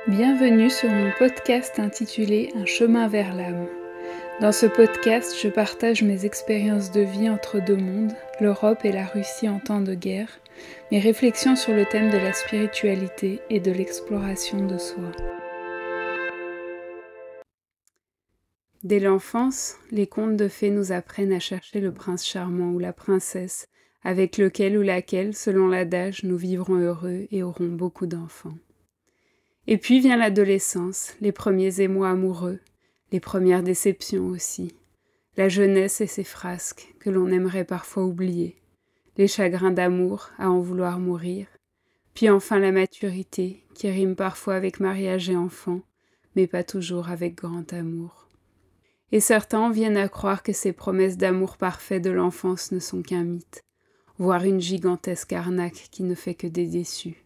Bienvenue sur mon podcast intitulé Un chemin vers l'âme. Dans ce podcast, je partage mes expériences de vie entre deux mondes, l'Europe et la Russie en temps de guerre, mes réflexions sur le thème de la spiritualité et de l'exploration de soi. Dès l'enfance, les contes de fées nous apprennent à chercher le prince charmant ou la princesse, avec lequel ou laquelle, selon l'adage, nous vivrons heureux et aurons beaucoup d'enfants. Et puis vient l'adolescence, les premiers émois amoureux, les premières déceptions aussi, la jeunesse et ses frasques que l'on aimerait parfois oublier, les chagrins d'amour à en vouloir mourir, puis enfin la maturité qui rime parfois avec mariage et enfant, mais pas toujours avec grand amour. Et certains viennent à croire que ces promesses d'amour parfait de l'enfance ne sont qu'un mythe, voire une gigantesque arnaque qui ne fait que des déçus.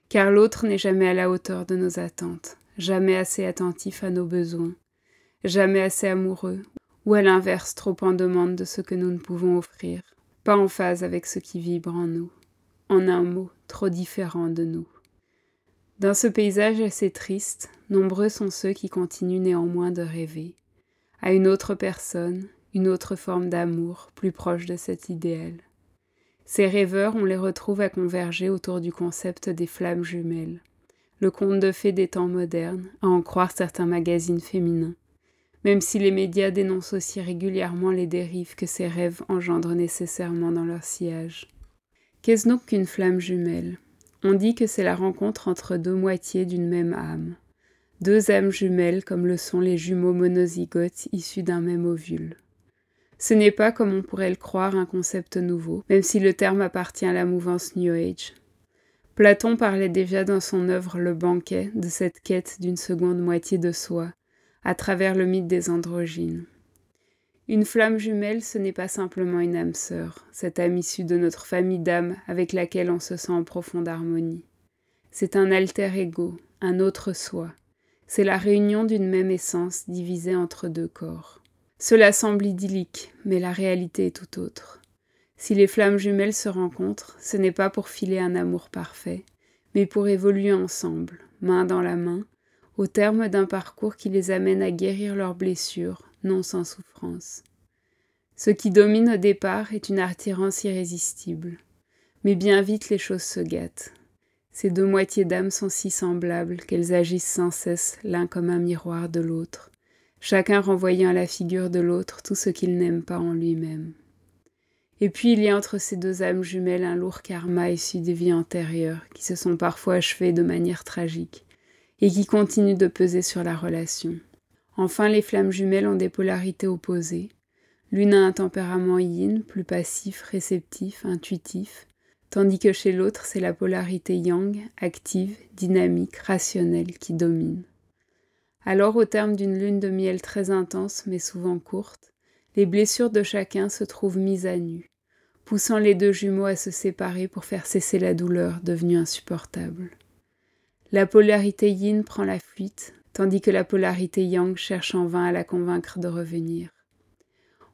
Car l'autre n'est jamais à la hauteur de nos attentes, jamais assez attentif à nos besoins, jamais assez amoureux, ou à l'inverse trop en demande de ce que nous ne pouvons offrir, pas en phase avec ce qui vibre en nous. En un mot, trop différent de nous. Dans ce paysage assez triste, nombreux sont ceux qui continuent néanmoins de rêver, à une autre personne, une autre forme d'amour, plus proche de cet idéal. Ces rêveurs, on les retrouve à converger autour du concept des flammes jumelles, le conte de fées des temps modernes, à en croire certains magazines féminins, même si les médias dénoncent aussi régulièrement les dérives que ces rêves engendrent nécessairement dans leur sillage. Qu'est-ce donc qu'une flamme jumelle ? On dit que c'est la rencontre entre deux moitiés d'une même âme, deux âmes jumelles comme le sont les jumeaux monozygotes issus d'un même ovule. Ce n'est pas, comme on pourrait le croire, un concept nouveau, même si le terme appartient à la mouvance New Age. Platon parlait déjà dans son œuvre Le Banquet de cette quête d'une seconde moitié de soi, à travers le mythe des androgynes. Une flamme jumelle, ce n'est pas simplement une âme sœur, cette âme issue de notre famille d'âmes avec laquelle on se sent en profonde harmonie. C'est un alter ego, un autre soi. C'est la réunion d'une même essence divisée entre deux corps. Cela semble idyllique, mais la réalité est tout autre. Si les flammes jumelles se rencontrent, ce n'est pas pour filer un amour parfait, mais pour évoluer ensemble, main dans la main, au terme d'un parcours qui les amène à guérir leurs blessures, non sans souffrance. Ce qui domine au départ est une attirance irrésistible, mais bien vite les choses se gâtent. Ces deux moitiés d'âme sont si semblables qu'elles agissent sans cesse l'un comme un miroir de l'autre, chacun renvoyant à la figure de l'autre tout ce qu'il n'aime pas en lui-même. Et puis il y a entre ces deux âmes jumelles un lourd karma issu des vies antérieures qui se sont parfois achevées de manière tragique et qui continuent de peser sur la relation. Enfin, les flammes jumelles ont des polarités opposées. L'une a un tempérament yin, plus passif, réceptif, intuitif, tandis que chez l'autre c'est la polarité yang, active, dynamique, rationnelle qui domine. Alors, au terme d'une lune de miel très intense, mais souvent courte, les blessures de chacun se trouvent mises à nu, poussant les deux jumeaux à se séparer pour faire cesser la douleur devenue insupportable. La polarité yin prend la fuite, tandis que la polarité yang cherche en vain à la convaincre de revenir.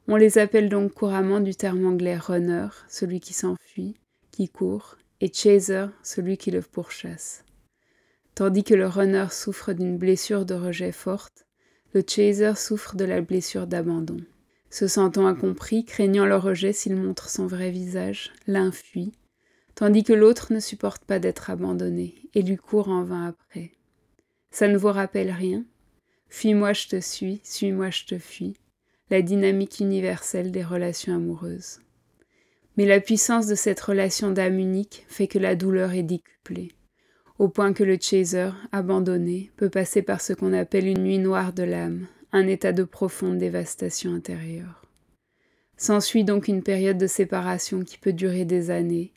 On les appelle donc couramment du terme anglais runner, celui qui s'enfuit, qui court, et chaser, celui qui le pourchasse. Tandis que le runner souffre d'une blessure de rejet forte, le chaser souffre de la blessure d'abandon. Se sentant incompris, craignant le rejet s'il montre son vrai visage, l'un fuit, tandis que l'autre ne supporte pas d'être abandonné et lui court en vain après. Ça ne vous rappelle rien ? Fuis-moi, je te suis-moi, je te fuis, la dynamique universelle des relations amoureuses. Mais la puissance de cette relation d'âme unique fait que la douleur est décuplée, au point que le chaser, abandonné, peut passer par ce qu'on appelle une nuit noire de l'âme, un état de profonde dévastation intérieure. S'ensuit donc une période de séparation qui peut durer des années,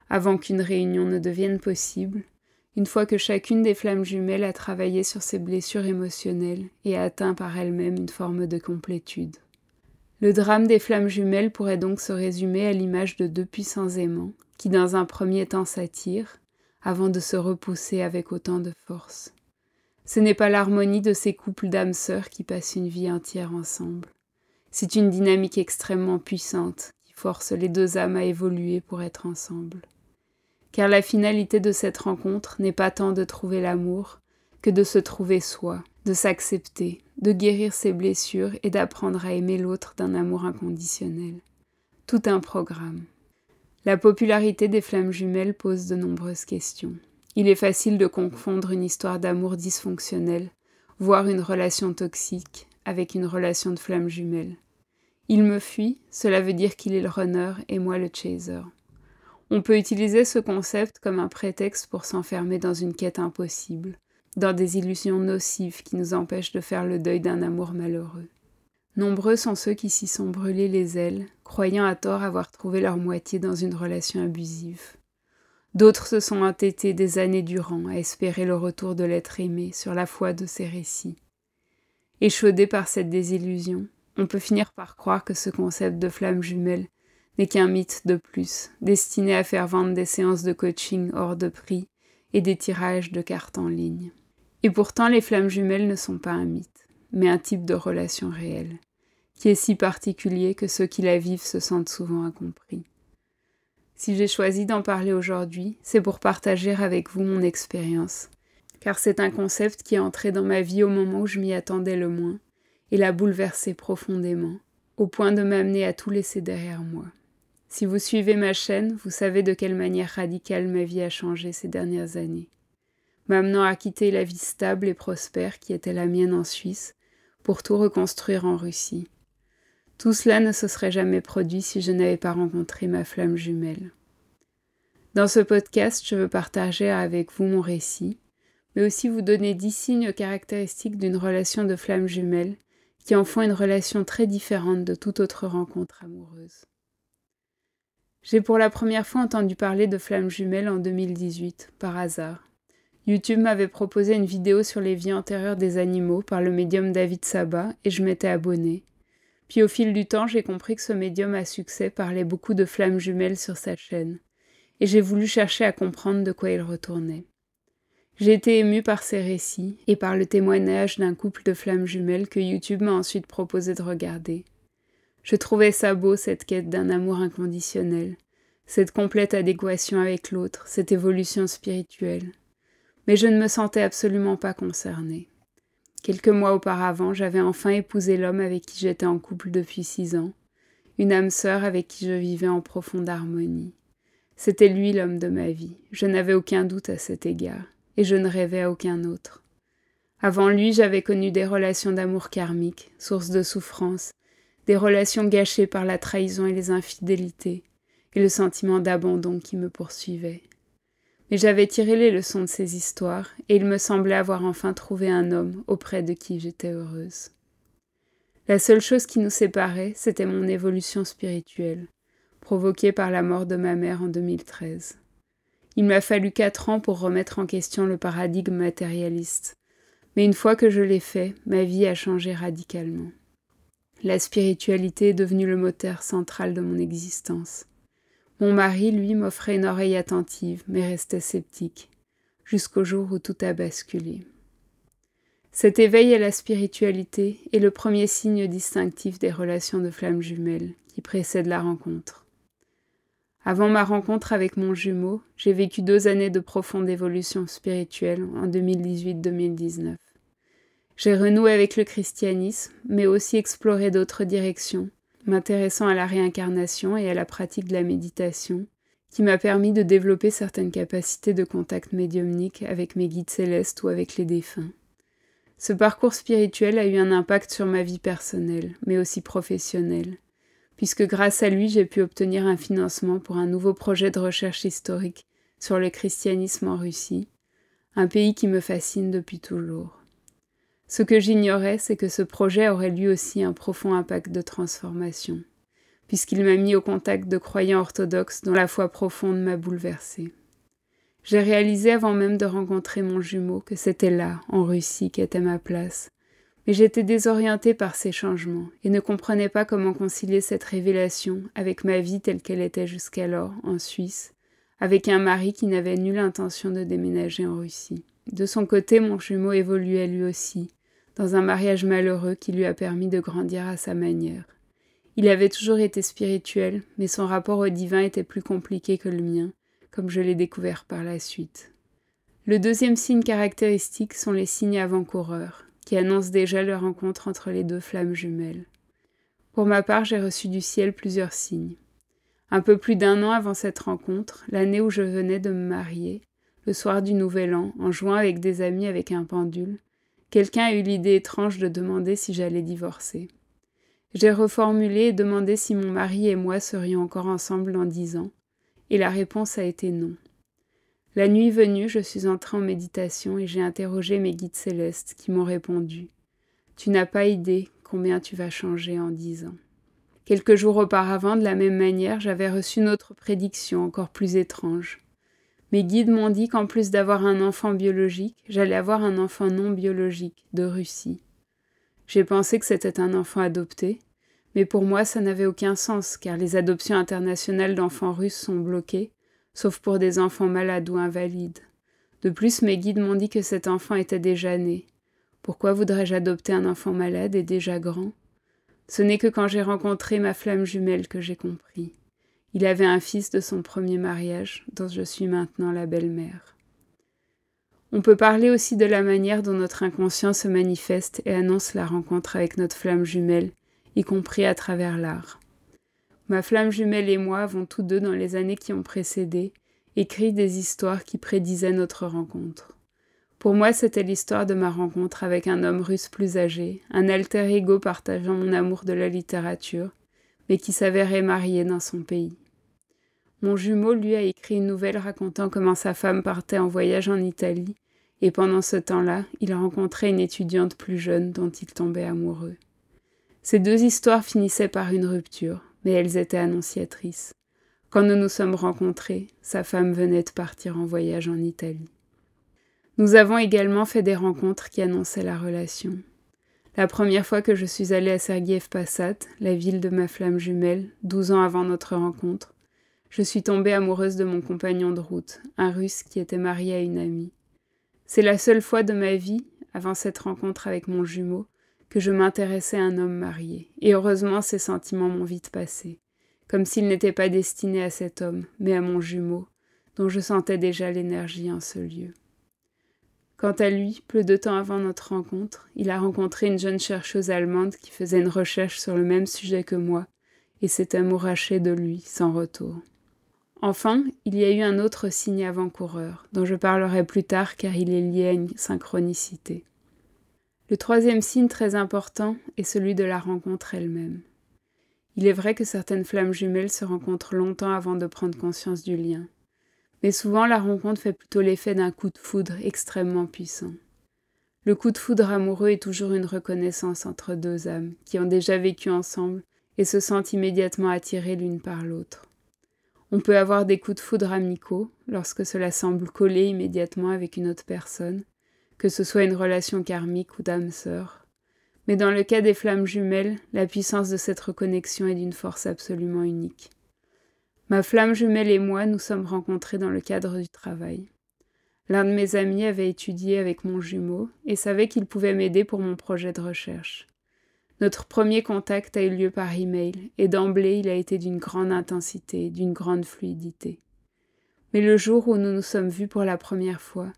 avant qu'une réunion ne devienne possible, une fois que chacune des flammes jumelles a travaillé sur ses blessures émotionnelles et a atteint par elle-même une forme de complétude. Le drame des flammes jumelles pourrait donc se résumer à l'image de deux puissants aimants qui dans un premier temps s'attirent, avant de se repousser avec autant de force. Ce n'est pas l'harmonie de ces couples d'âmes sœurs qui passent une vie entière ensemble. C'est une dynamique extrêmement puissante qui force les deux âmes à évoluer pour être ensemble. Car la finalité de cette rencontre n'est pas tant de trouver l'amour que de se trouver soi, de s'accepter, de guérir ses blessures et d'apprendre à aimer l'autre d'un amour inconditionnel. Tout un programme. La popularité des flammes jumelles pose de nombreuses questions. Il est facile de confondre une histoire d'amour dysfonctionnelle, voire une relation toxique, avec une relation de flammes jumelles. Il me fuit, cela veut dire qu'il est le runner et moi le chaser. On peut utiliser ce concept comme un prétexte pour s'enfermer dans une quête impossible, dans des illusions nocives qui nous empêchent de faire le deuil d'un amour malheureux. Nombreux sont ceux qui s'y sont brûlés les ailes, croyant à tort avoir trouvé leur moitié dans une relation abusive. D'autres se sont entêtés des années durant à espérer le retour de l'être aimé sur la foi de ces récits. Échaudés par cette désillusion, on peut finir par croire que ce concept de flamme jumelle n'est qu'un mythe de plus, destiné à faire vendre des séances de coaching hors de prix et des tirages de cartes en ligne. Et pourtant, les flammes jumelles ne sont pas un mythe, mais un type de relation réelle, qui est si particulier que ceux qui la vivent se sentent souvent incompris. Si j'ai choisi d'en parler aujourd'hui, c'est pour partager avec vous mon expérience, car c'est un concept qui est entré dans ma vie au moment où je m'y attendais le moins, et l'a bouleversé profondément, au point de m'amener à tout laisser derrière moi. Si vous suivez ma chaîne, vous savez de quelle manière radicale ma vie a changé ces dernières années, m'amenant à quitter la vie stable et prospère qui était la mienne en Suisse, pour tout reconstruire en Russie. Tout cela ne se serait jamais produit si je n'avais pas rencontré ma flamme jumelle. Dans ce podcast, je veux partager avec vous mon récit, mais aussi vous donner 10 signes caractéristiques d'une relation de flamme jumelle qui en font une relation très différente de toute autre rencontre amoureuse. J'ai pour la première fois entendu parler de flamme jumelle en 2018, par hasard. YouTube m'avait proposé une vidéo sur les vies antérieures des animaux par le médium David Saba et je m'étais abonnée. Puis au fil du temps, j'ai compris que ce médium à succès parlait beaucoup de flammes jumelles sur sa chaîne, et j'ai voulu chercher à comprendre de quoi il retournait. J'ai été émue par ces récits et par le témoignage d'un couple de flammes jumelles que YouTube m'a ensuite proposé de regarder. Je trouvais ça beau, cette quête d'un amour inconditionnel, cette complète adéquation avec l'autre, cette évolution spirituelle. Mais je ne me sentais absolument pas concernée. Quelques mois auparavant, j'avais enfin épousé l'homme avec qui j'étais en couple depuis 6 ans, une âme sœur avec qui je vivais en profonde harmonie. C'était lui l'homme de ma vie, je n'avais aucun doute à cet égard, et je ne rêvais à aucun autre. Avant lui, j'avais connu des relations d'amour karmique, source de souffrance, des relations gâchées par la trahison et les infidélités, et le sentiment d'abandon qui me poursuivait. Mais j'avais tiré les leçons de ces histoires, et il me semblait avoir enfin trouvé un homme auprès de qui j'étais heureuse. La seule chose qui nous séparait, c'était mon évolution spirituelle, provoquée par la mort de ma mère en 2013. Il m'a fallu 4 ans pour remettre en question le paradigme matérialiste, mais une fois que je l'ai fait, ma vie a changé radicalement. La spiritualité est devenue le moteur central de mon existence. Mon mari, lui, m'offrait une oreille attentive, mais restait sceptique, jusqu'au jour où tout a basculé. Cet éveil à la spiritualité est le premier signe distinctif des relations de flammes jumelles qui précèdent la rencontre. Avant ma rencontre avec mon jumeau, j'ai vécu 2 années de profonde évolution spirituelle en 2018-2019. J'ai renoué avec le christianisme, mais aussi exploré d'autres directions, m'intéressant à la réincarnation et à la pratique de la méditation, qui m'a permis de développer certaines capacités de contact médiumnique avec mes guides célestes ou avec les défunts. Ce parcours spirituel a eu un impact sur ma vie personnelle, mais aussi professionnelle, puisque grâce à lui, j'ai pu obtenir un financement pour un nouveau projet de recherche historique sur le christianisme en Russie, un pays qui me fascine depuis toujours. Ce que j'ignorais, c'est que ce projet aurait lui aussi un profond impact de transformation, puisqu'il m'a mis au contact de croyants orthodoxes dont la foi profonde m'a bouleversée. J'ai réalisé avant même de rencontrer mon jumeau que c'était là, en Russie, qu'était ma place, mais j'étais désorientée par ces changements et ne comprenais pas comment concilier cette révélation avec ma vie telle qu'elle était jusqu'alors, en Suisse, avec un mari qui n'avait nulle intention de déménager en Russie. De son côté, mon jumeau évoluait lui aussi, dans un mariage malheureux qui lui a permis de grandir à sa manière. Il avait toujours été spirituel, mais son rapport au divin était plus compliqué que le mien, comme je l'ai découvert par la suite. Le deuxième signe caractéristique sont les signes avant-coureurs, qui annoncent déjà la rencontre entre les deux flammes jumelles. Pour ma part, j'ai reçu du ciel plusieurs signes. Un peu plus d'1 an avant cette rencontre, l'année où je venais de me marier, le soir du Nouvel An, en jouant avec des amis avec un pendule, quelqu'un a eu l'idée étrange de demander si j'allais divorcer. J'ai reformulé et demandé si mon mari et moi serions encore ensemble dans 10 ans, et la réponse a été non. La nuit venue, je suis entrée en méditation et j'ai interrogé mes guides célestes qui m'ont répondu « Tu n'as pas idée combien tu vas changer en 10 ans ». Quelques jours auparavant, de la même manière, j'avais reçu une autre prédiction encore plus étrange. Mes guides m'ont dit qu'en plus d'avoir un enfant biologique, j'allais avoir un enfant non biologique, de Russie. J'ai pensé que c'était un enfant adopté, mais pour moi ça n'avait aucun sens, car les adoptions internationales d'enfants russes sont bloquées, sauf pour des enfants malades ou invalides. De plus, mes guides m'ont dit que cet enfant était déjà né. Pourquoi voudrais-je adopter un enfant malade et déjà grand ? Ce n'est que quand j'ai rencontré ma flamme jumelle que j'ai compris. Il avait un fils de son premier mariage, dont je suis maintenant la belle-mère. On peut parler aussi de la manière dont notre inconscient se manifeste et annonce la rencontre avec notre flamme jumelle, y compris à travers l'art. Ma flamme jumelle et moi avons tous deux, dans les années qui ont précédé, écrit des histoires qui prédisaient notre rencontre. Pour moi, c'était l'histoire de ma rencontre avec un homme russe plus âgé, un alter ego partageant mon amour de la littérature, mais qui s'avérait marié dans son pays. Mon jumeau, lui, a écrit une nouvelle racontant comment sa femme partait en voyage en Italie, et pendant ce temps-là, il rencontrait une étudiante plus jeune dont il tombait amoureux. Ces deux histoires finissaient par une rupture, mais elles étaient annonciatrices. Quand nous nous sommes rencontrés, sa femme venait de partir en voyage en Italie. Nous avons également fait des rencontres qui annonçaient la relation. La première fois que je suis allée à Serguiev Passat, la ville de ma flamme jumelle, 12 ans avant notre rencontre, je suis tombée amoureuse de mon compagnon de route, un Russe qui était marié à une amie. C'est la seule fois de ma vie, avant cette rencontre avec mon jumeau, que je m'intéressais à un homme marié, et heureusement ces sentiments m'ont vite passé, comme s'ils n'étaient pas destinés à cet homme, mais à mon jumeau, dont je sentais déjà l'énergie en ce lieu. Quant à lui, peu de temps avant notre rencontre, il a rencontré une jeune chercheuse allemande qui faisait une recherche sur le même sujet que moi, et s'est amouraché de lui sans retour. Enfin, il y a eu un autre signe avant-coureur, dont je parlerai plus tard car il est lié à une synchronicité. Le troisième signe très important est celui de la rencontre elle-même. Il est vrai que certaines flammes jumelles se rencontrent longtemps avant de prendre conscience du lien. Mais souvent, la rencontre fait plutôt l'effet d'un coup de foudre extrêmement puissant. Le coup de foudre amoureux est toujours une reconnaissance entre deux âmes qui ont déjà vécu ensemble et se sentent immédiatement attirées l'une par l'autre. On peut avoir des coups de foudre amicaux lorsque cela semble coller immédiatement avec une autre personne, que ce soit une relation karmique ou d'âme sœur. Mais dans le cas des flammes jumelles, la puissance de cette reconnexion est d'une force absolument unique. Ma flamme jumelle et moi nous sommes rencontrés dans le cadre du travail. L'un de mes amis avait étudié avec mon jumeau et savait qu'il pouvait m'aider pour mon projet de recherche. Notre premier contact a eu lieu par email et d'emblée il a été d'une grande intensité, d'une grande fluidité. Mais le jour où nous nous sommes vus pour la première fois,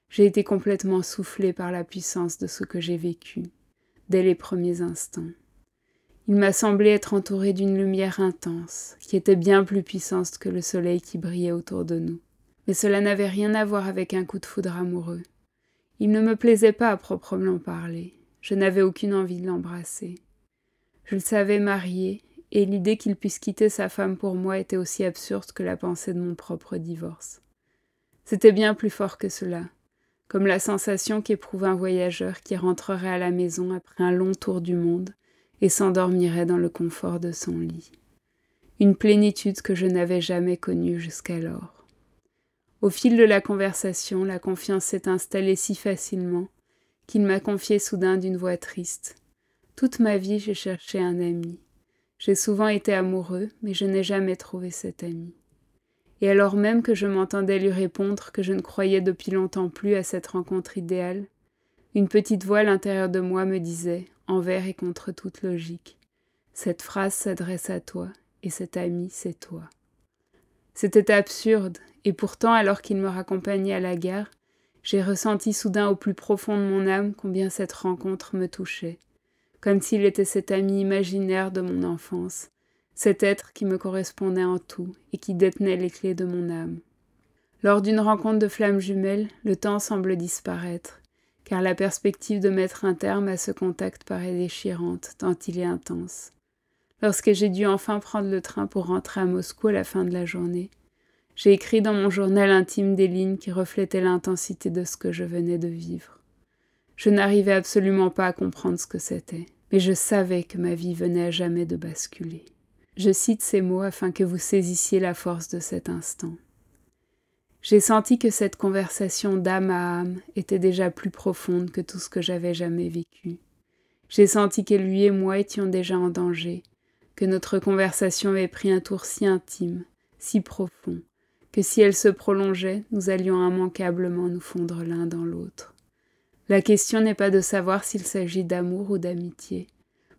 j'ai été complètement soufflée par la puissance de ce que j'ai vécu, dès les premiers instants. Il m'a semblé être entouré d'une lumière intense, qui était bien plus puissante que le soleil qui brillait autour de nous. Mais cela n'avait rien à voir avec un coup de foudre amoureux. Il ne me plaisait pas à proprement parler. Je n'avais aucune envie de l'embrasser. Je le savais marié, et l'idée qu'il puisse quitter sa femme pour moi était aussi absurde que la pensée de mon propre divorce. C'était bien plus fort que cela, comme la sensation qu'éprouve un voyageur qui rentrerait à la maison après un long tour du monde et s'endormirait dans le confort de son lit. Une plénitude que je n'avais jamais connue jusqu'alors. Au fil de la conversation, la confiance s'est installée si facilement qu'il m'a confié soudain d'une voix triste. Toute ma vie, j'ai cherché un ami. J'ai souvent été amoureux, mais je n'ai jamais trouvé cet ami. Et alors même que je m'entendais lui répondre que je ne croyais depuis longtemps plus à cette rencontre idéale, une petite voix à l'intérieur de moi me disait, envers et contre toute logique, « Cette phrase s'adresse à toi, et cet ami, c'est toi. » C'était absurde, et pourtant, alors qu'il me raccompagnait à la gare, J'ai ressenti soudain au plus profond de mon âme combien cette rencontre me touchait, comme s'il était cet ami imaginaire de mon enfance, cet être qui me correspondait en tout et qui détenait les clés de mon âme. Lors d'une rencontre de flammes jumelles, le temps semble disparaître, car la perspective de mettre un terme à ce contact paraît déchirante, tant il est intense. Lorsque j'ai dû enfin prendre le train pour rentrer à Moscou à la fin de la journée, j'ai écrit dans mon journal intime des lignes qui reflétaient l'intensité de ce que je venais de vivre. Je n'arrivais absolument pas à comprendre ce que c'était, mais je savais que ma vie venait à jamais de basculer. Je cite ces mots afin que vous saisissiez la force de cet instant. J'ai senti que cette conversation d'âme à âme était déjà plus profonde que tout ce que j'avais jamais vécu. J'ai senti que lui et moi étions déjà en danger, que notre conversation avait pris un tour si intime, si profond, que si elle se prolongeait, nous allions immanquablement nous fondre l'un dans l'autre. La question n'est pas de savoir s'il s'agit d'amour ou d'amitié,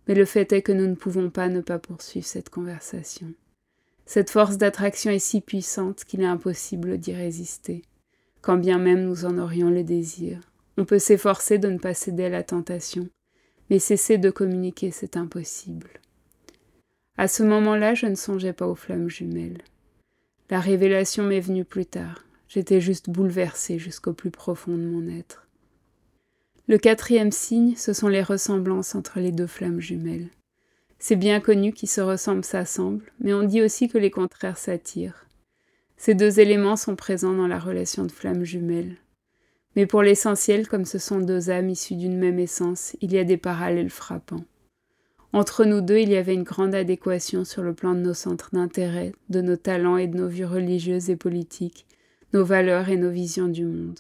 mais le fait est que nous ne pouvons pas ne pas poursuivre cette conversation. Cette force d'attraction est si puissante qu'il est impossible d'y résister, quand bien même nous en aurions le désir. On peut s'efforcer de ne pas céder à la tentation, mais cesser de communiquer, c'est impossible. À ce moment-là, je ne songeais pas aux flammes jumelles. La révélation m'est venue plus tard. J'étais juste bouleversée jusqu'au plus profond de mon être. Le 4e signe, ce sont les ressemblances entre les deux flammes jumelles. C'est bien connu qui se ressemblent s'assemblent, mais on dit aussi que les contraires s'attirent. Ces deux éléments sont présents dans la relation de flammes jumelles. Mais pour l'essentiel, comme ce sont deux âmes issues d'une même essence, il y a des parallèles frappants. Entre nous deux, il y avait une grande adéquation sur le plan de nos centres d'intérêt, de nos talents et de nos vues religieuses et politiques, nos valeurs et nos visions du monde.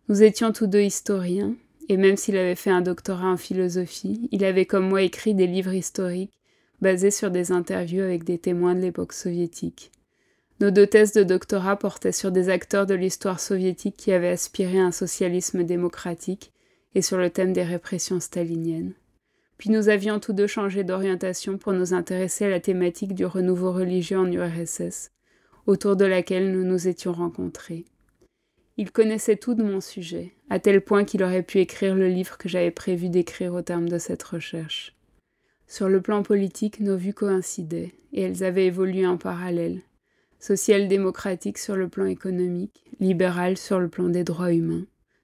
Nous étions tous deux historiens, et même s'il avait fait un doctorat en philosophie, il avait comme moi écrit des livres historiques basés sur des interviews avec des témoins de l'époque soviétique. Nos 2 thèses de doctorat portaient sur des acteurs de l'histoire soviétique qui avaient aspiré à un socialisme démocratique et sur le thème des répressions staliniennes. Puis nous avions tous deux changé d'orientation pour nous intéresser à la thématique du renouveau religieux en URSS, autour de laquelle nous nous étions rencontrés. Il connaissait tout de mon sujet, à tel point qu'il aurait pu écrire le livre que j'avais prévu d'écrire au terme de cette recherche. Sur le plan politique, nos vues coïncidaient, et elles avaient évolué en parallèle. Social-démocratique sur le plan économique, libéral sur le plan des droits humains.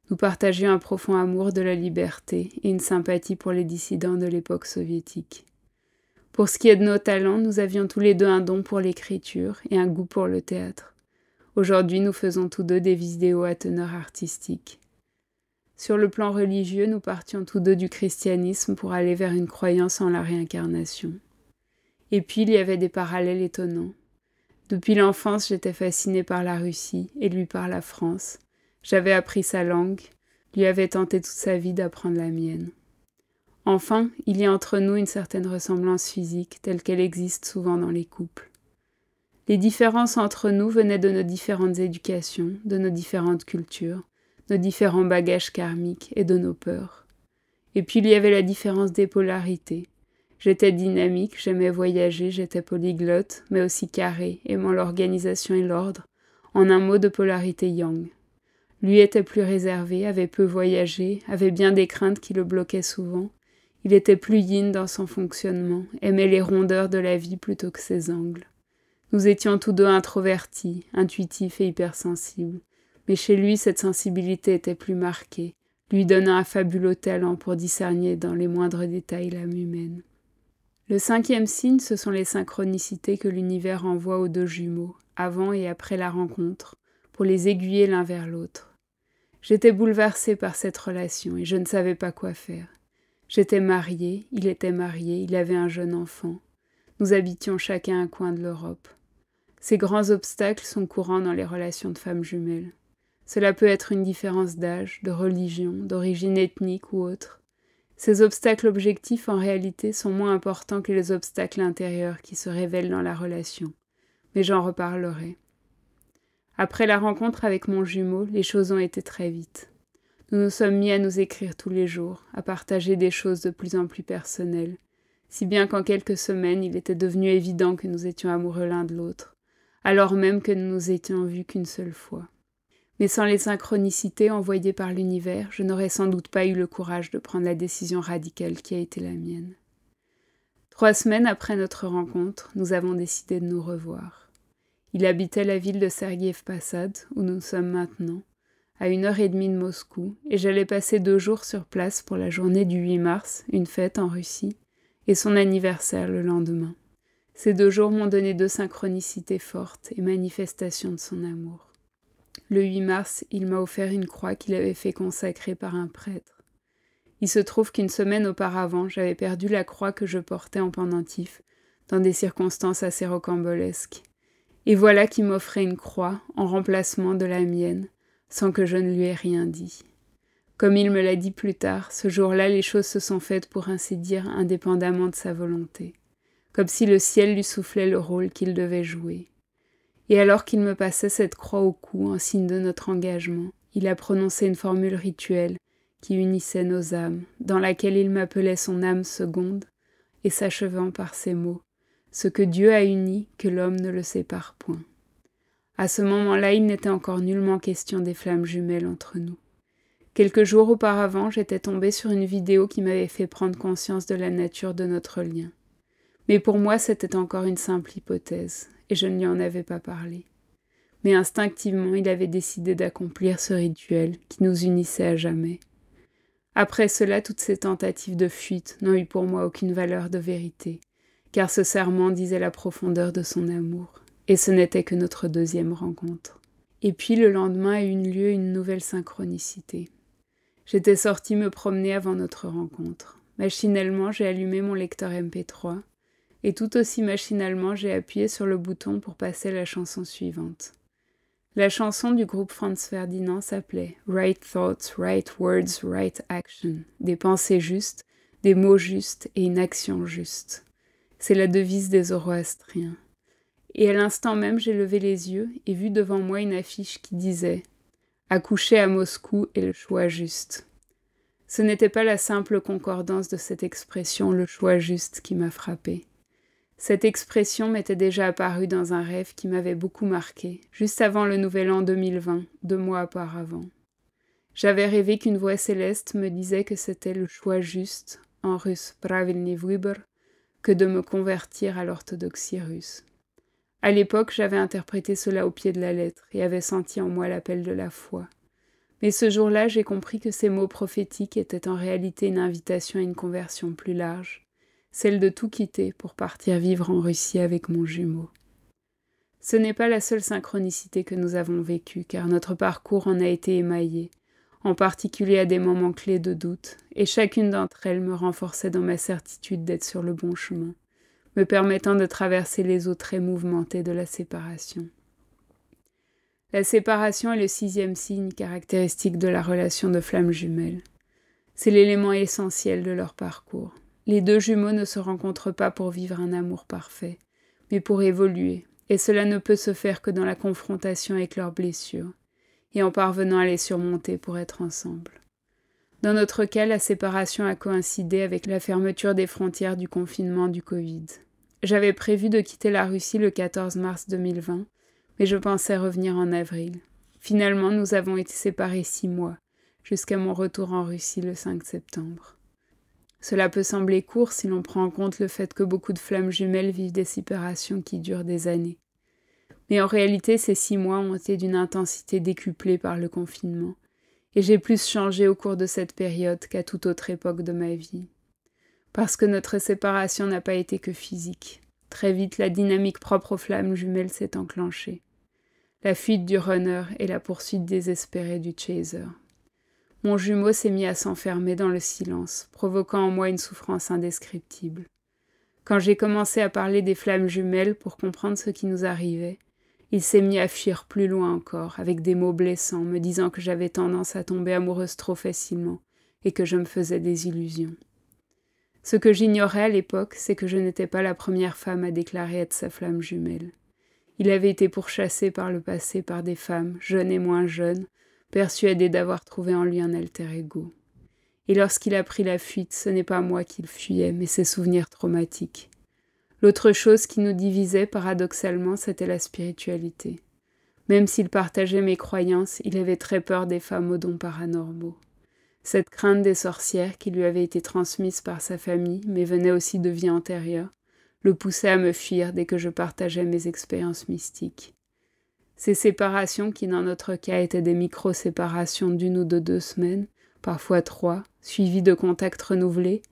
Nous partagions un profond amour de la liberté et une sympathie pour les dissidents de l'époque soviétique. Pour ce qui est de nos talents, nous avions tous les deux un don pour l'écriture et un goût pour le théâtre. Aujourd'hui, nous faisons tous deux des vidéos à teneur artistique. Sur le plan religieux, nous partions tous deux du christianisme pour aller vers une croyance en la réincarnation. Et puis, il y avait des parallèles étonnants. Depuis l'enfance, j'étais fascinée par la Russie et lui par la France. J'avais appris sa langue, lui avait tenté toute sa vie d'apprendre la mienne. Enfin, il y a entre nous une certaine ressemblance physique, telle qu'elle existe souvent dans les couples. Les différences entre nous venaient de nos différentes éducations, de nos différentes cultures, nos différents bagages karmiques et de nos peurs. Et puis il y avait la différence des polarités. J'étais dynamique, j'aimais voyager, j'étais polyglotte, mais aussi carré, aimant l'organisation et l'ordre, en un mot de polarité yang. Lui était plus réservé, avait peu voyagé, avait bien des craintes qui le bloquaient souvent. Il était plus yin dans son fonctionnement, aimait les rondeurs de la vie plutôt que ses angles. Nous étions tous deux introvertis, intuitifs et hypersensibles, mais chez lui cette sensibilité était plus marquée, lui donnant un fabuleux talent pour discerner dans les moindres détails l'âme humaine. Le 5e signe, ce sont les synchronicités que l'univers envoie aux deux jumeaux, avant et après la rencontre, pour les aiguiller l'un vers l'autre. J'étais bouleversée par cette relation et je ne savais pas quoi faire. J'étais mariée, il était marié, il avait un jeune enfant. Nous habitions chacun un coin de l'Europe. Ces grands obstacles sont courants dans les relations de femmes jumelles. Cela peut être une différence d'âge, de religion, d'origine ethnique ou autre. Ces obstacles objectifs, en réalité, sont moins importants que les obstacles intérieurs qui se révèlent dans la relation. Mais j'en reparlerai. Après la rencontre avec mon jumeau, les choses ont été très vite. Nous nous sommes mis à nous écrire tous les jours, à partager des choses de plus en plus personnelles, si bien qu'en quelques semaines, il était devenu évident que nous étions amoureux l'un de l'autre, alors même que nous nous étions vus qu'une seule fois. Mais sans les synchronicités envoyées par l'univers, je n'aurais sans doute pas eu le courage de prendre la décision radicale qui a été la mienne. 3 semaines après notre rencontre, nous avons décidé de nous revoir. Il habitait la ville de Sergueïev Posad, où nous sommes maintenant, à 1h30 de Moscou, et j'allais passer 2 jours sur place pour la journée du 8 mars, une fête en Russie, et son anniversaire le lendemain. Ces 2 jours m'ont donné 2 synchronicités fortes et manifestations de son amour. Le 8 mars, il m'a offert une croix qu'il avait fait consacrer par un prêtre. Il se trouve qu'une semaine auparavant, j'avais perdu la croix que je portais en pendentif, dans des circonstances assez rocambolesques. Et voilà qu'il m'offrait une croix en remplacement de la mienne, sans que je ne lui ai rien dit. Comme il me l'a dit plus tard, ce jour-là, les choses se sont faites pour ainsi dire indépendamment de sa volonté, comme si le ciel lui soufflait le rôle qu'il devait jouer. Et alors qu'il me passait cette croix au cou en signe de notre engagement, il a prononcé une formule rituelle qui unissait nos âmes, dans laquelle il m'appelait son âme seconde, et s'achevant par ces mots: « Ce que Dieu a uni, que l'homme ne le sépare point. » À ce moment-là, il n'était encore nullement question des flammes jumelles entre nous. Quelques jours auparavant, j'étais tombée sur une vidéo qui m'avait fait prendre conscience de la nature de notre lien. Mais pour moi, c'était encore une simple hypothèse, et je ne lui en avais pas parlé. Mais instinctivement, il avait décidé d'accomplir ce rituel qui nous unissait à jamais. Après cela, toutes ces tentatives de fuite n'ont eu pour moi aucune valeur de vérité, car ce serment disait la profondeur de son amour, et ce n'était que notre 2e rencontre. Et puis le lendemain a eu lieu une nouvelle synchronicité. J'étais sortie me promener avant notre rencontre. Machinalement, j'ai allumé mon lecteur MP3, et tout aussi machinalement, j'ai appuyé sur le bouton pour passer la chanson suivante. La chanson du groupe Franz Ferdinand s'appelait « Right Thoughts, Right Words, Right Action », des pensées justes, des mots justes et une action juste. C'est la devise des Zoroastriens. Et à l'instant même, j'ai levé les yeux et vu devant moi une affiche qui disait « Accoucher à Moscou est le choix juste ». Ce n'était pas la simple concordance de cette expression « le choix juste » qui m'a frappée. Cette expression m'était déjà apparue dans un rêve qui m'avait beaucoup marqué, juste avant le nouvel an 2020, 2 mois auparavant. J'avais rêvé qu'une voix céleste me disait que c'était le choix juste, en russe pravilny vыбор, que de me convertir à l'orthodoxie russe. À l'époque, j'avais interprété cela au pied de la lettre et avais senti en moi l'appel de la foi. Mais ce jour-là, j'ai compris que ces mots prophétiques étaient en réalité une invitation à une conversion plus large, celle de tout quitter pour partir vivre en Russie avec mon jumeau. Ce n'est pas la seule synchronicité que nous avons vécue, car notre parcours en a été émaillé, en particulier à des moments clés de doute, et chacune d'entre elles me renforçait dans ma certitude d'être sur le bon chemin, me permettant de traverser les eaux très mouvementées de la séparation. La séparation est le 6e signe caractéristique de la relation de flammes jumelles. C'est l'élément essentiel de leur parcours. Les 2 jumeaux ne se rencontrent pas pour vivre un amour parfait, mais pour évoluer, et cela ne peut se faire que dans la confrontation avec leurs blessures, et en parvenant à les surmonter pour être ensemble. Dans notre cas, la séparation a coïncidé avec la fermeture des frontières du confinement du Covid. J'avais prévu de quitter la Russie le 14 mars 2020, mais je pensais revenir en avril. Finalement, nous avons été séparés 6 mois, jusqu'à mon retour en Russie le 5 septembre. Cela peut sembler court si l'on prend en compte le fait que beaucoup de flammes jumelles vivent des séparations qui durent des années. Mais en réalité, ces 6 mois ont été d'une intensité décuplée par le confinement, et j'ai plus changé au cours de cette période qu'à toute autre époque de ma vie. Parce que notre séparation n'a pas été que physique. Très vite, la dynamique propre aux flammes jumelles s'est enclenchée. La fuite du runner et la poursuite désespérée du chaser. Mon jumeau s'est mis à s'enfermer dans le silence, provoquant en moi une souffrance indescriptible. Quand j'ai commencé à parler des flammes jumelles pour comprendre ce qui nous arrivait, il s'est mis à fuir plus loin encore, avec des mots blessants, me disant que j'avais tendance à tomber amoureuse trop facilement et que je me faisais des illusions. Ce que j'ignorais à l'époque, c'est que je n'étais pas la première femme à déclarer être sa flamme jumelle. Il avait été pourchassé par le passé par des femmes, jeunes et moins jeunes, persuadé d'avoir trouvé en lui un alter ego. Et lorsqu'il a pris la fuite, ce n'est pas moi qu'il fuyait, mais ses souvenirs traumatiques. L'autre chose qui nous divisait, paradoxalement, c'était la spiritualité. Même s'il partageait mes croyances, il avait très peur des femmes aux dons paranormaux. Cette crainte des sorcières qui lui avait été transmise par sa famille, mais venait aussi de vie antérieure, le poussait à me fuir dès que je partageais mes expériences mystiques. Ces séparations, qui dans notre cas étaient des micro-séparations d'une ou de 2 semaines, parfois 3, suivies de contacts renouvelés,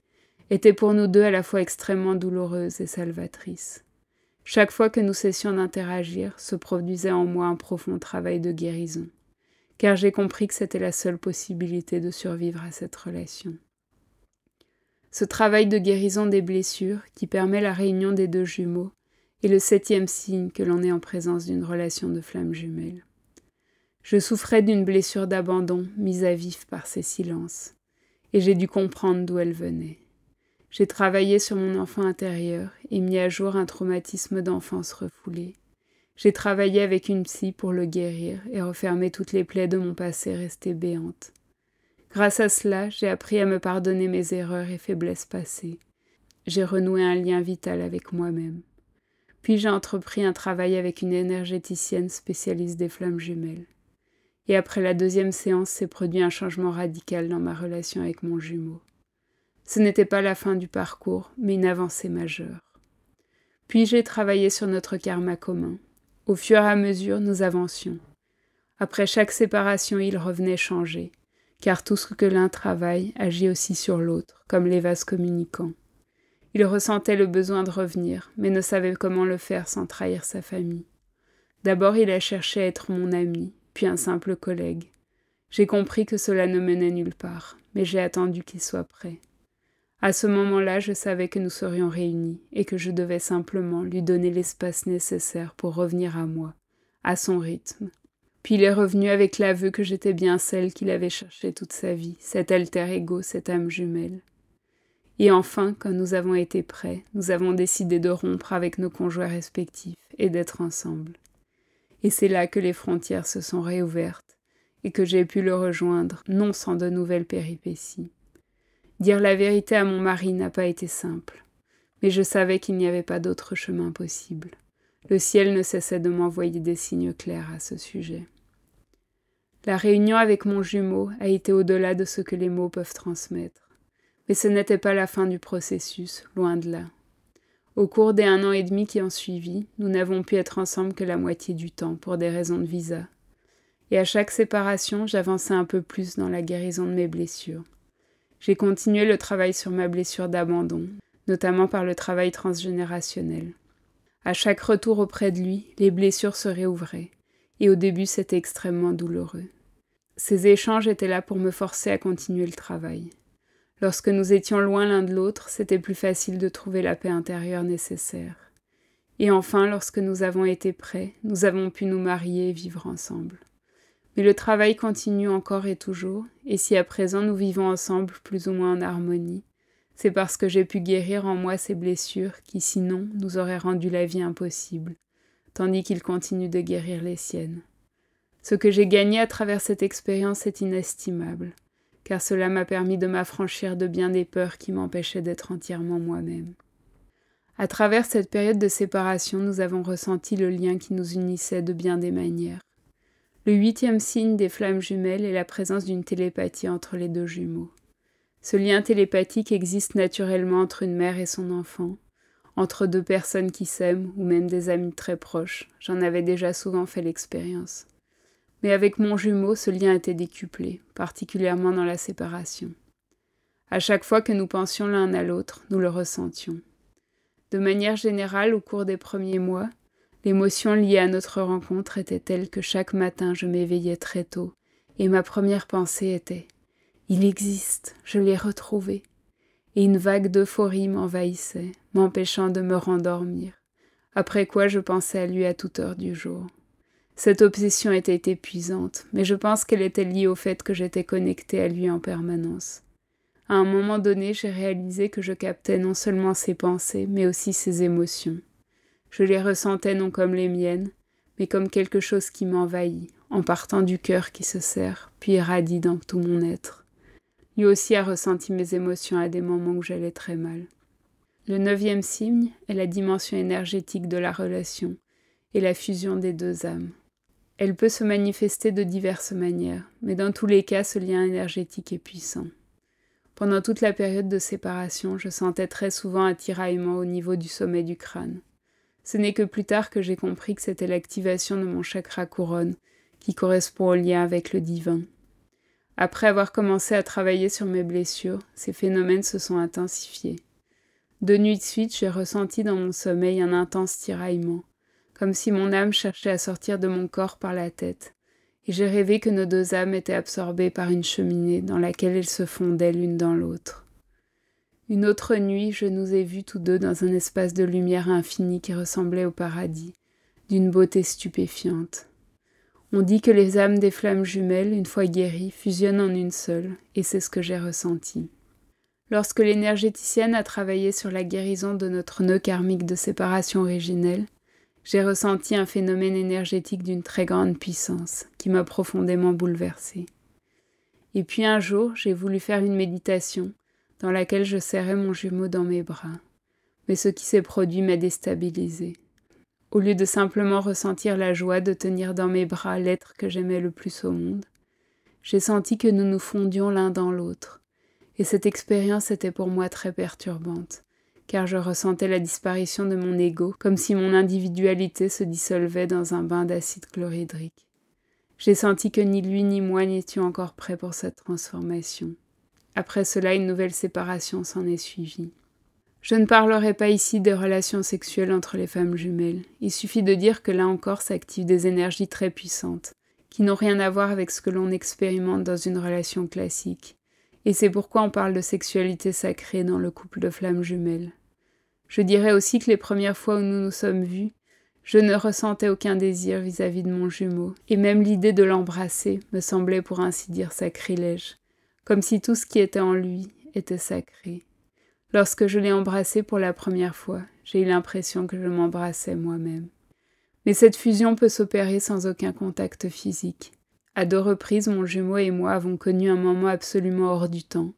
étaient pour nous deux à la fois extrêmement douloureuses et salvatrices. Chaque fois que nous cessions d'interagir, se produisait en moi un profond travail de guérison, car j'ai compris que c'était la seule possibilité de survivre à cette relation. Ce travail de guérison des blessures, qui permet la réunion des 2 jumeaux, est le 7e signe que l'on est en présence d'une relation de flammes jumelles. Je souffrais d'une blessure d'abandon mise à vif par ces silences, et j'ai dû comprendre d'où elle venait. J'ai travaillé sur mon enfant intérieur et mis à jour un traumatisme d'enfance refoulé. J'ai travaillé avec une psy pour le guérir et refermer toutes les plaies de mon passé restées béantes. Grâce à cela, j'ai appris à me pardonner mes erreurs et faiblesses passées. J'ai renoué un lien vital avec moi-même. Puis j'ai entrepris un travail avec une énergéticienne spécialiste des flammes jumelles. Et après la 2e séance, s'est produit un changement radical dans ma relation avec mon jumeau. Ce n'était pas la fin du parcours, mais une avancée majeure. Puis j'ai travaillé sur notre karma commun. Au fur et à mesure, nous avancions. Après chaque séparation, il revenait changé, car tout ce que l'un travaille agit aussi sur l'autre, comme les vases communicants. Il ressentait le besoin de revenir, mais ne savait comment le faire sans trahir sa famille. D'abord, il a cherché à être mon ami, puis un simple collègue. J'ai compris que cela ne menait nulle part, mais j'ai attendu qu'il soit prêt. À ce moment-là, je savais que nous serions réunis et que je devais simplement lui donner l'espace nécessaire pour revenir à moi, à son rythme. Puis il est revenu avec l'aveu que j'étais bien celle qu'il avait cherchée toute sa vie, cet alter ego, cette âme jumelle. Et enfin, quand nous avons été prêts, nous avons décidé de rompre avec nos conjoints respectifs et d'être ensemble. Et c'est là que les frontières se sont réouvertes et que j'ai pu le rejoindre, non sans de nouvelles péripéties. Dire la vérité à mon mari n'a pas été simple, mais je savais qu'il n'y avait pas d'autre chemin possible. Le ciel ne cessait de m'envoyer des signes clairs à ce sujet. La réunion avec mon jumeau a été au-delà de ce que les mots peuvent transmettre. Mais ce n'était pas la fin du processus, loin de là. Au cours des 1 an et demi qui ont suivi, nous n'avons pu être ensemble que la moitié du temps pour des raisons de visa. Et à chaque séparation, j'avançais un peu plus dans la guérison de mes blessures. J'ai continué le travail sur ma blessure d'abandon, notamment par le travail transgénérationnel. À chaque retour auprès de lui, les blessures se réouvraient, et au début c'était extrêmement douloureux. Ces échanges étaient là pour me forcer à continuer le travail. Lorsque nous étions loin l'un de l'autre, c'était plus facile de trouver la paix intérieure nécessaire. Et enfin, lorsque nous avons été prêts, nous avons pu nous marier et vivre ensemble. Mais le travail continue encore et toujours, et si à présent nous vivons ensemble plus ou moins en harmonie, c'est parce que j'ai pu guérir en moi ces blessures qui, sinon, nous auraient rendu la vie impossible, tandis qu'il continue de guérir les siennes. Ce que j'ai gagné à travers cette expérience est inestimable, car cela m'a permis de m'affranchir de bien des peurs qui m'empêchaient d'être entièrement moi-même. À travers cette période de séparation, nous avons ressenti le lien qui nous unissait de bien des manières. Le 8e signe des flammes jumelles est la présence d'une télépathie entre les 2 jumeaux. Ce lien télépathique existe naturellement entre une mère et son enfant, entre 2 personnes qui s'aiment ou même des amis très proches. J'en avais déjà souvent fait l'expérience. Mais avec mon jumeau, ce lien était décuplé, particulièrement dans la séparation. À chaque fois que nous pensions l'un à l'autre, nous le ressentions. De manière générale, au cours des premiers mois, l'émotion liée à notre rencontre était telle que chaque matin je m'éveillais très tôt, et ma première pensée était « Il existe, je l'ai retrouvé ». Et une vague d'euphorie m'envahissait, m'empêchant de me rendormir, après quoi je pensais à lui à toute heure du jour. Cette obsession était épuisante, mais je pense qu'elle était liée au fait que j'étais connectée à lui en permanence. À un moment donné, j'ai réalisé que je captais non seulement ses pensées, mais aussi ses émotions. Je les ressentais non comme les miennes, mais comme quelque chose qui m'envahit, en partant du cœur qui se serre, puis irradie dans tout mon être. Lui aussi a ressenti mes émotions à des moments où j'allais très mal. Le 9e signe est la dimension énergétique de la relation et la fusion des 2 âmes. Elle peut se manifester de diverses manières, mais dans tous les cas, ce lien énergétique est puissant. Pendant toute la période de séparation, je sentais très souvent un tiraillement au niveau du sommet du crâne. Ce n'est que plus tard que j'ai compris que c'était l'activation de mon chakra couronne, qui correspond au lien avec le divin. Après avoir commencé à travailler sur mes blessures, ces phénomènes se sont intensifiés. 2 nuits de suite, j'ai ressenti dans mon sommeil un intense tiraillement, comme si mon âme cherchait à sortir de mon corps par la tête, et j'ai rêvé que nos 2 âmes étaient absorbées par une cheminée dans laquelle elles se fondaient l'une dans l'autre. Une autre nuit, je nous ai vus tous 2 dans un espace de lumière infinie qui ressemblait au paradis, d'une beauté stupéfiante. On dit que les âmes des flammes jumelles, une fois guéries, fusionnent en une seule, et c'est ce que j'ai ressenti. Lorsque l'énergéticienne a travaillé sur la guérison de notre nœud karmique de séparation originelle, j'ai ressenti un phénomène énergétique d'une très grande puissance, qui m'a profondément bouleversée. Et puis un jour, j'ai voulu faire une méditation, dans laquelle je serrais mon jumeau dans mes bras, mais ce qui s'est produit m'a déstabilisée. Au lieu de simplement ressentir la joie de tenir dans mes bras l'être que j'aimais le plus au monde, j'ai senti que nous nous fondions l'un dans l'autre, et cette expérience était pour moi très perturbante, car je ressentais la disparition de mon ego, comme si mon individualité se dissolvait dans un bain d'acide chlorhydrique. J'ai senti que ni lui ni moi n'étions encore prêts pour cette transformation. Après cela, une nouvelle séparation s'en est suivie. Je ne parlerai pas ici des relations sexuelles entre les femmes jumelles. Il suffit de dire que là encore s'activent des énergies très puissantes, qui n'ont rien à voir avec ce que l'on expérimente dans une relation classique. Et c'est pourquoi on parle de sexualité sacrée dans le couple de flammes jumelles. Je dirais aussi que les premières fois où nous nous sommes vus, je ne ressentais aucun désir vis-à-vis de mon jumeau, et même l'idée de l'embrasser me semblait pour ainsi dire sacrilège, comme si tout ce qui était en lui était sacré. Lorsque je l'ai embrassé pour la première fois, j'ai eu l'impression que je m'embrassais moi-même. Mais cette fusion peut s'opérer sans aucun contact physique. À 2 reprises, mon jumeau et moi avons connu un moment absolument hors du temps,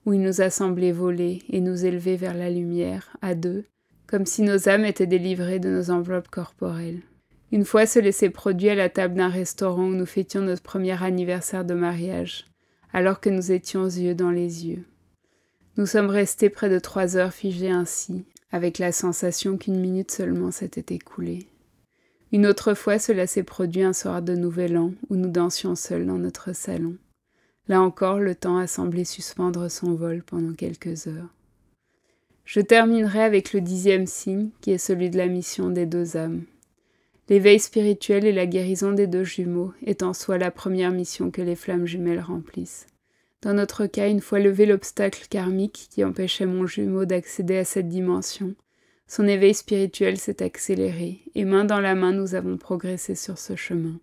où il nous a semblé voler et nous élever vers la lumière, à 2, comme si nos âmes étaient délivrées de nos enveloppes corporelles. Une fois, cela s'est produit à la table d'un restaurant où nous fêtions notre premier anniversaire de mariage, alors que nous étions yeux dans les yeux. Nous sommes restés près de 3 heures figés ainsi, avec la sensation qu'une minute seulement s'était écoulée. Une autre fois, cela s'est produit un soir de Nouvel An, où nous dansions seuls dans notre salon. Là encore, le temps a semblé suspendre son vol pendant quelques heures. Je terminerai avec le 10e signe, qui est celui de la mission des 2 âmes. L'éveil spirituel et la guérison des 2 jumeaux est en soi la première mission que les flammes jumelles remplissent. Dans notre cas, une fois levé l'obstacle karmique qui empêchait mon jumeau d'accéder à cette dimension, son éveil spirituel s'est accéléré, et main dans la main, nous avons progressé sur ce chemin.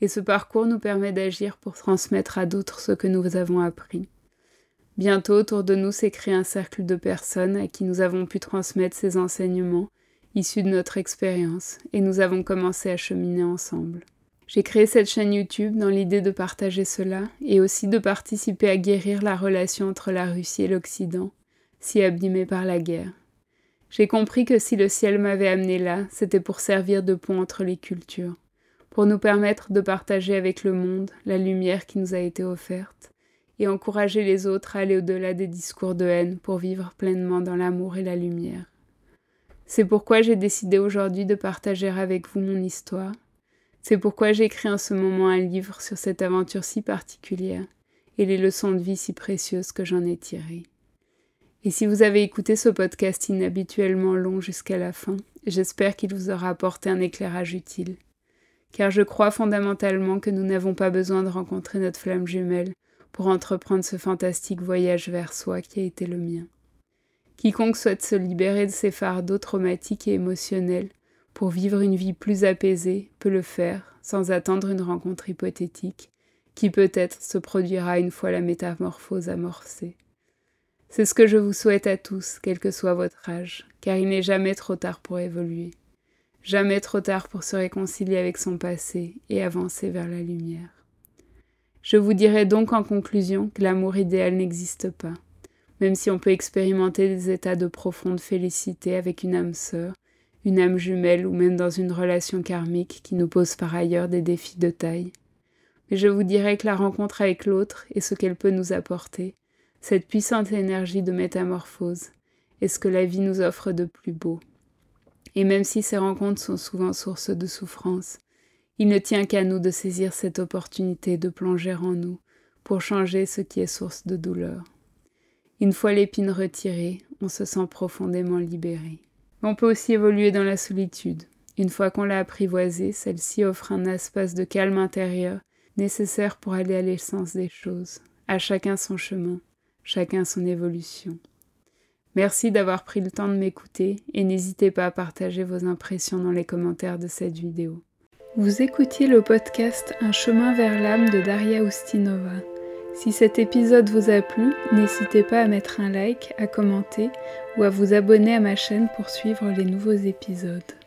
Et ce parcours nous permet d'agir pour transmettre à d'autres ce que nous avons appris. Bientôt, autour de nous s'est créé un cercle de personnes à qui nous avons pu transmettre ces enseignements issus de notre expérience, et nous avons commencé à cheminer ensemble. J'ai créé cette chaîne YouTube dans l'idée de partager cela et aussi de participer à guérir la relation entre la Russie et l'Occident, si abîmée par la guerre. J'ai compris que si le ciel m'avait amené là, c'était pour servir de pont entre les cultures, pour nous permettre de partager avec le monde la lumière qui nous a été offerte et encourager les autres à aller au-delà des discours de haine pour vivre pleinement dans l'amour et la lumière. C'est pourquoi j'ai décidé aujourd'hui de partager avec vous mon histoire. C'est pourquoi j'ai écrit en ce moment un livre sur cette aventure si particulière et les leçons de vie si précieuses que j'en ai tirées. Et si vous avez écouté ce podcast inhabituellement long jusqu'à la fin, j'espère qu'il vous aura apporté un éclairage utile. Car je crois fondamentalement que nous n'avons pas besoin de rencontrer notre flamme jumelle pour entreprendre ce fantastique voyage vers soi qui a été le mien. Quiconque souhaite se libérer de ses fardeaux traumatiques et émotionnels pour vivre une vie plus apaisée peut le faire sans attendre une rencontre hypothétique qui peut-être se produira une fois la métamorphose amorcée. C'est ce que je vous souhaite à tous, quel que soit votre âge, car il n'est jamais trop tard pour évoluer, jamais trop tard pour se réconcilier avec son passé et avancer vers la lumière. Je vous dirai donc en conclusion que l'amour idéal n'existe pas, même si on peut expérimenter des états de profonde félicité avec une âme sœur, une âme jumelle ou même dans une relation karmique qui nous pose par ailleurs des défis de taille. Mais je vous dirais que la rencontre avec l'autre et ce qu'elle peut nous apporter, cette puissante énergie de métamorphose, est ce que la vie nous offre de plus beau. Et même si ces rencontres sont souvent source de souffrance, il ne tient qu'à nous de saisir cette opportunité de plonger en nous pour changer ce qui est source de douleur. Une fois l'épine retirée, on se sent profondément libéré. On peut aussi évoluer dans la solitude. Une fois qu'on l'a apprivoisée, celle-ci offre un espace de calme intérieur nécessaire pour aller à l'essence des choses. À chacun son chemin, chacun son évolution. Merci d'avoir pris le temps de m'écouter et n'hésitez pas à partager vos impressions dans les commentaires de cette vidéo. Vous écoutiez le podcast Un chemin vers l'âme de Daria Ustinova. Si cet épisode vous a plu, n'hésitez pas à mettre un like, à commenter ou à vous abonner à ma chaîne pour suivre les nouveaux épisodes.